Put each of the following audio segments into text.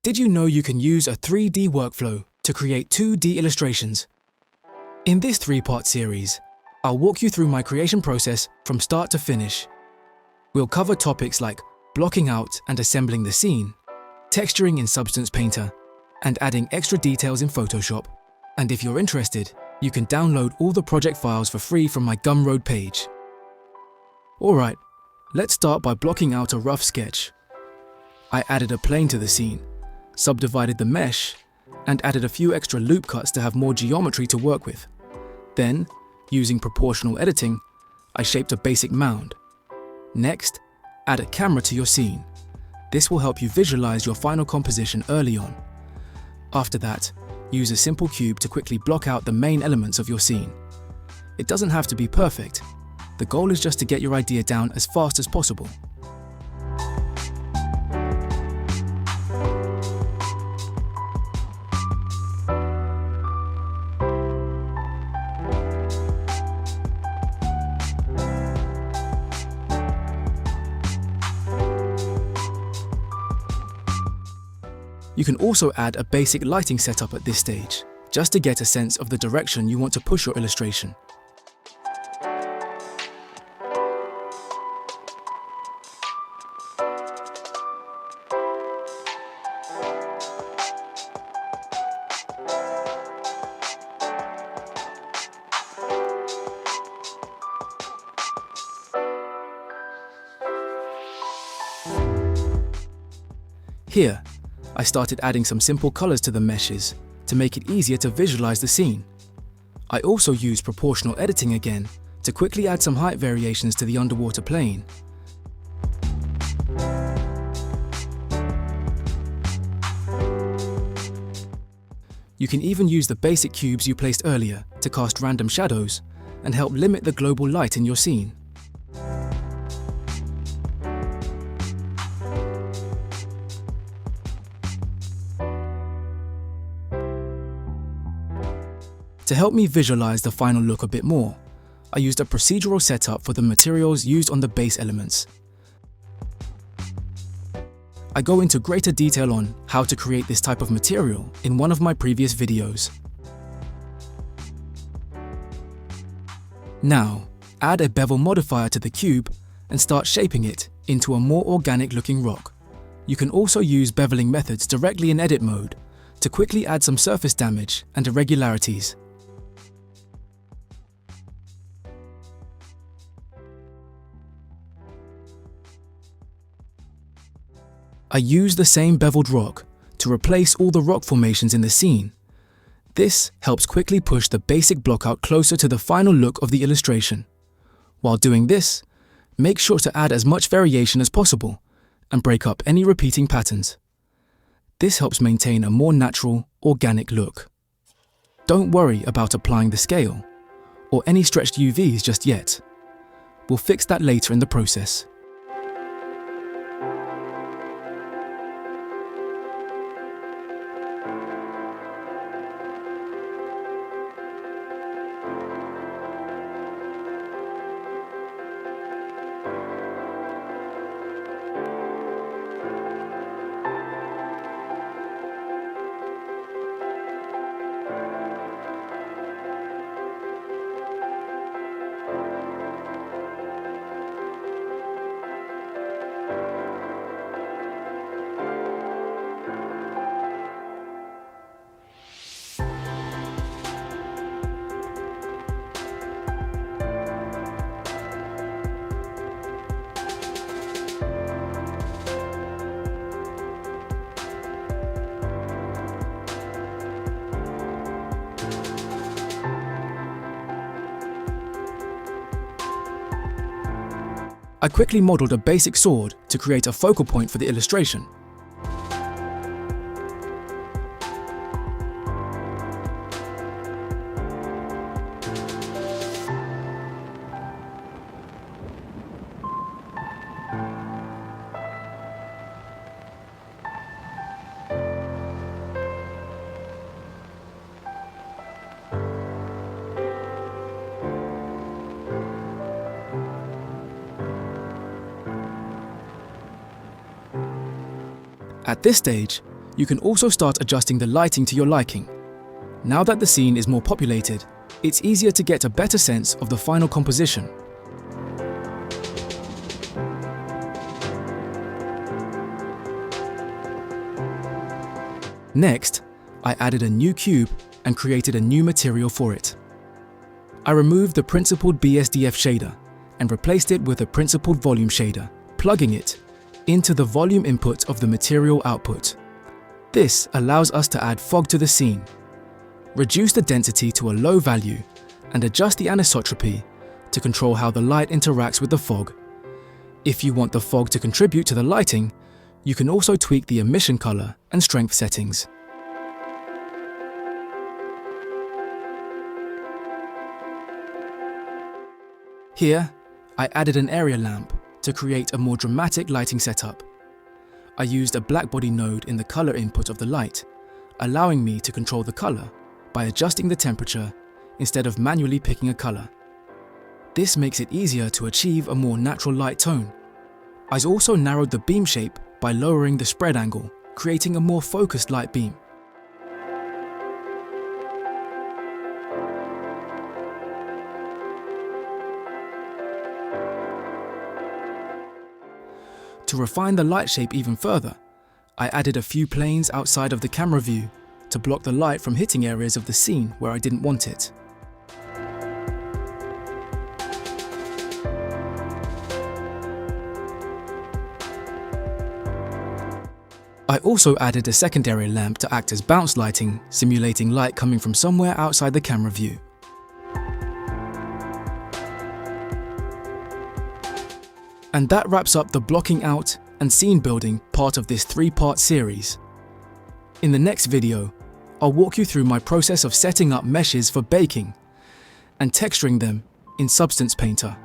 Did you know you can use a 3D workflow to create 2D illustrations? In this 3-part series, I'll walk you through my creation process from start to finish. We'll cover topics like blocking out and assembling the scene, texturing in Substance Painter, and adding extra details in Photoshop. And if you're interested, you can download all the project files for free from my Gumroad page. Alright, let's start by blocking out a rough sketch. I added a plane to the scene, subdivided the mesh, and added a few extra loop cuts to have more geometry to work with. Then, using proportional editing, I shaped a basic mound. Next, add a camera to your scene. This will help you visualize your final composition early on. After that, use a simple cube to quickly block out the main elements of your scene. It doesn't have to be perfect. The goal is just to get your idea down as fast as possible. You can also add a basic lighting setup at this stage, just to get a sense of the direction you want to push your illustration. Here, I started adding some simple colors to the meshes to make it easier to visualize the scene. I also used proportional editing again to quickly add some height variations to the underwater plane. You can even use the basic cubes you placed earlier to cast random shadows and help limit the global light in your scene. To help me visualize the final look a bit more, I used a procedural setup for the materials used on the base elements. I go into greater detail on how to create this type of material in one of my previous videos. Now, add a bevel modifier to the cube and start shaping it into a more organic looking rock. You can also use beveling methods directly in edit mode to quickly add some surface damage and irregularities. I use the same beveled rock to replace all the rock formations in the scene. This helps quickly push the basic block out closer to the final look of the illustration. While doing this, make sure to add as much variation as possible and break up any repeating patterns. This helps maintain a more natural, organic look. Don't worry about applying the scale or any stretched UVs just yet. We'll fix that later in the process. I quickly modeled a basic sword to create a focal point for the illustration. At this stage, You can also start adjusting the lighting to your liking. Now that the scene is more populated, it's easier to get a better sense of the final composition. Next, I added a new cube and created a new material for it. I removed the principled BSDF shader and replaced it with a principled volume shader, plugging it into the volume input of the material output. This allows us to add fog to the scene, reduce the density to a low value, and adjust the anisotropy to control how the light interacts with the fog. If you want the fog to contribute to the lighting, you can also tweak the emission color and strength settings. Here, I added an area lamp to create a more dramatic lighting setup. I used a blackbody node in the color input of the light, allowing me to control the color by adjusting the temperature instead of manually picking a color. This makes it easier to achieve a more natural light tone. I also narrowed the beam shape by lowering the spread angle, creating a more focused light beam. To refine the light shape even further, I added a few planes outside of the camera view to block the light from hitting areas of the scene where I didn't want it. I also added a secondary lamp to act as bounce lighting, simulating light coming from somewhere outside the camera view. And that wraps up the blocking out and scene building part of this 3-part series. In the next video, I'll walk you through my process of setting up meshes for baking and texturing them in Substance Painter.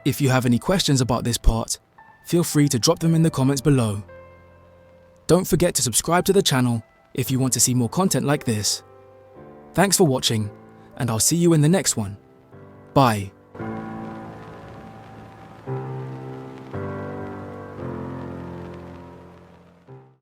If you have any questions about this part, feel free to drop them in the comments below. Don't forget to subscribe to the channel if you want to see more content like this. Thanks for watching, and I'll see you in the next one. Bye.